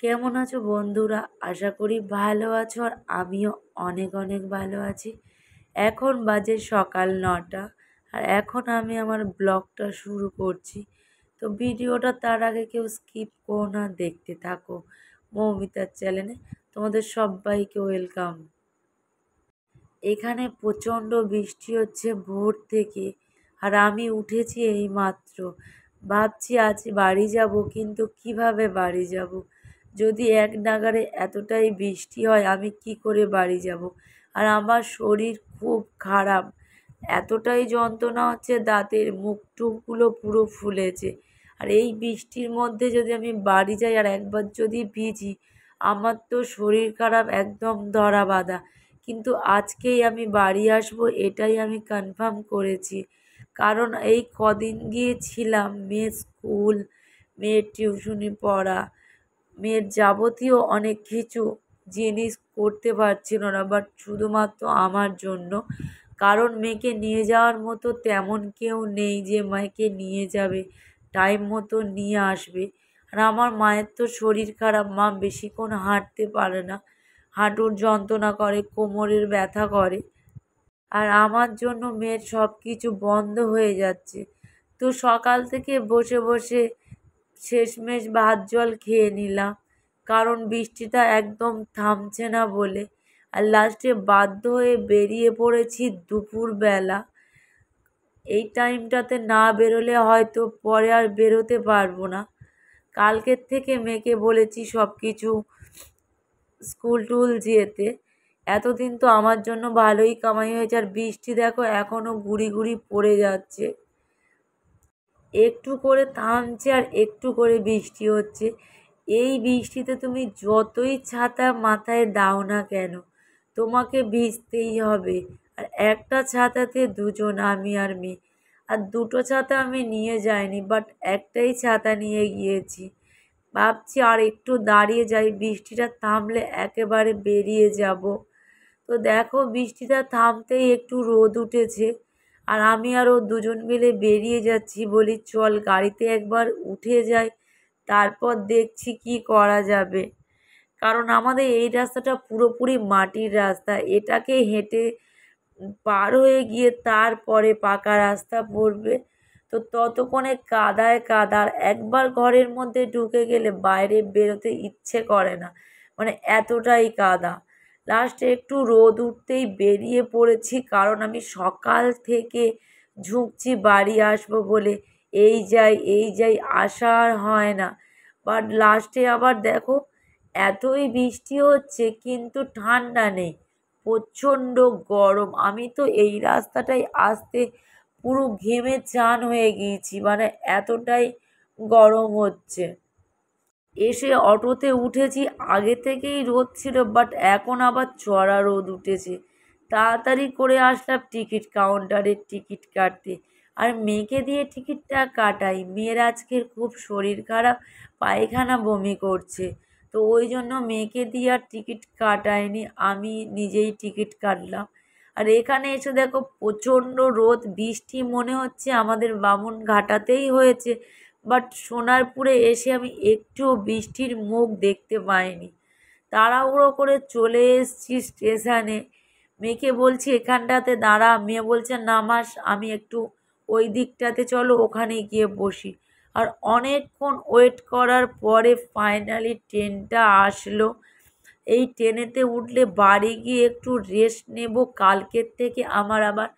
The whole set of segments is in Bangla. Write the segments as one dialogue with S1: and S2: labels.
S1: কেমন আছো বন্ধুরা? আশা করি ভালো আছো আর আমিও অনেক অনেক ভালো আছি। এখন বাজে সকাল ৯টা আর এখন আমি আমার ব্লগটা শুরু করছি। তো ভিডিওটা তার আগে কেউ স্কিপ করো না, দেখতে থাকো মৌমিতার চ্যানেলে। তোমাদের সবাইকে ওয়েলকাম। এখানে প্রচণ্ড বৃষ্টি হচ্ছে ভোর থেকে আর আমি উঠেছি এইমাত্র। ভাবছি আজ বাড়ি যাব, কিন্তু কিভাবে বাড়ি যাব? যদি এক নাগাড়ে এতটাই বৃষ্টি হয় আমি কি করে বাড়ি যাব? আর আমার শরীর খুব খারাপ, এতটাই যন্ত্রণা হচ্ছে, দাঁতের মুখ টুকগুলো পুরো ফুলেছে। আর এই বৃষ্টির মধ্যে যদি আমি বাড়ি যাই আর একবার যদি ভিজি, আমার তো শরীর খারাপ একদম ধরা বাঁধা। কিন্তু আজকেই আমি বাড়ি আসবো এটাই আমি কনফার্ম করেছি। কারণ এই কদিন গিয়েছিলাম মেয়ের স্কুল, মেয়ের টিউশনি পড়া, মেয়ের যাবতীয় অনেক কিছু জিনিস করতে পারছিল না, বাট শুধুমাত্র আমার জন্য। কারণ মেয়েকে নিয়ে যাওয়ার মতো তেমন কেউ নেই যে মেয়েকে নিয়ে যাবে, টাইম মতো নিয়ে আসবে। আর আমার মায়ের তো শরীর খারাপ, মা বেশিক্ষণ হাঁটতে পারে না, হাঁটুর যন্ত্রণা করে, কোমরের ব্যথা করে। আর আমার জন্য মেয়ের সব কিছু বন্ধ হয়ে যাচ্ছে। তো সকাল থেকে বসে বসে শেষমেশ ভাত জল খেয়ে নিলাম, কারণ বৃষ্টিটা একদম থামছে না বলে। আর লাস্টে বাধ্য হয়ে বেরিয়ে পড়েছি দুপুরবেলা। এই টাইমটাতে না বেরোলে হয়তো পরে আর বেরোতে পারবো না। কালকের থেকে মেয়েকে বলেছি সব কিছু স্কুল টুল যেতে। এতদিন তো আমার জন্য ভালোই কামাই হয়েছে, আর বৃষ্টি দেখো এখনও গুড়ি গুড়ি পড়ে যাচ্ছে, একটু করে থামছে আর একটু করে বৃষ্টি হচ্ছে। এই বৃষ্টিতে তুমি যতই ছাতা মাথায় দাও না কেন, তোমাকে ভিজতেই হবে। আর একটা ছাতাতে দুজন, আমি আর মেয়ে। আর দুটো ছাতা আমি নিয়ে যাইনি, বাট একটাই ছাতা নিয়ে গিয়েছি। ভাবছি আর একটু দাঁড়িয়ে যাই, বৃষ্টিটা থামলে একেবারে বেরিয়ে যাব। তো দেখো বৃষ্টিটা থামতেই একটু রোদ উঠেছে, আর আমি আর ও দুজন মিলে বেরিয়ে যাচ্ছি। বলি চল গাড়িতে একবার উঠে যাই, তারপর দেখছি কি করা যাবে। কারণ আমাদের এই রাস্তাটা পুরোপুরি মাটির রাস্তা, এটাকে হেঁটে পার হয়ে গিয়ে তারপরে পাকা রাস্তা পড়বে। তো ততক্ষণে কাদায় কাদা, আর একবার ঘরের মধ্যে ঢুকে গেলে বাইরে বেরোতে ইচ্ছে করে না, মানে এতটাই কাদা। লাস্টে একটু রোদ উঠতেই বেরিয়ে পড়েছি, কারণ আমি সকাল থেকে ঝুঁকছি বাড়ি আসবো বলে। এই যাই আসা আর হয় না। বাট লাস্টে আবার দেখো এতই বৃষ্টি হচ্ছে কিন্তু ঠান্ডা নেই, প্রচণ্ড গরম। আমি তো এই রাস্তাটায় আসতে পুরো ঘেমে চান হয়ে গিয়েছি, মানে এতটাই গরম হচ্ছে। এসে অটোতে উঠেছি, আগে থেকেই রোদ ছিল, বাট এখন আবার চড়া রোদ উঠেছে। তাড়াতাড়ি করে আসলাম টিকিট কাউন্টারে টিকিট কাটতে। আর মেয়েকে দিয়ে টিকিটটা কাটাই, মেয়ের আজকের খুব শরীর খারাপ, পায়খানা বমি করছে। তো ওই জন্য মেয়েকে দিয়ে আর টিকিট কাটাইনি, আমি নিজেই টিকিট কাটলাম। আর এখানে এসে দেখো প্রচণ্ড রোদ, বৃষ্টি মনে হচ্ছে আমাদের বামুনঘাটাতেই হয়েছে। বাট সোনারপুরে এসে আমি একটুও বৃষ্টির মুখ দেখতে পাইনি। তাড়াহুড়ো করে চলে এসেছি স্টেশনে। মেয়েকে বলছি এখানটাতে দাঁড়া, মেয়ে বলছে নামাস, আমি একটু ওই দিকটাতে চলো, ওখানে গিয়ে বসি। আর অনেকক্ষণ ওয়েট করার পরে ফাইনালি ট্রেনটা আসলো। এই ট্রেনেতে উঠলে বাড়ি গিয়ে একটু রেস্ট নেব, কালকের থেকে আমার আবার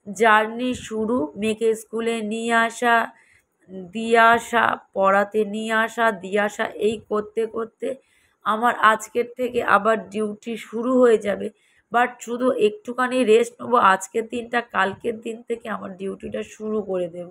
S1: জার্নি শুরু। মেয়েকে স্কুলে নিয়ে আসা, দিয়ে আসা, পড়াতে নিয়ে আসা, দিয়ে আসা, এই করতে করতে আমার আজকের থেকে আবার ডিউটি শুরু হয়ে যাবে। বাট শুধু একটুখানি রেস্ট নেবো আজকের দিনটা, কালকের দিন থেকে আমার ডিউটিটা শুরু করে দেবো।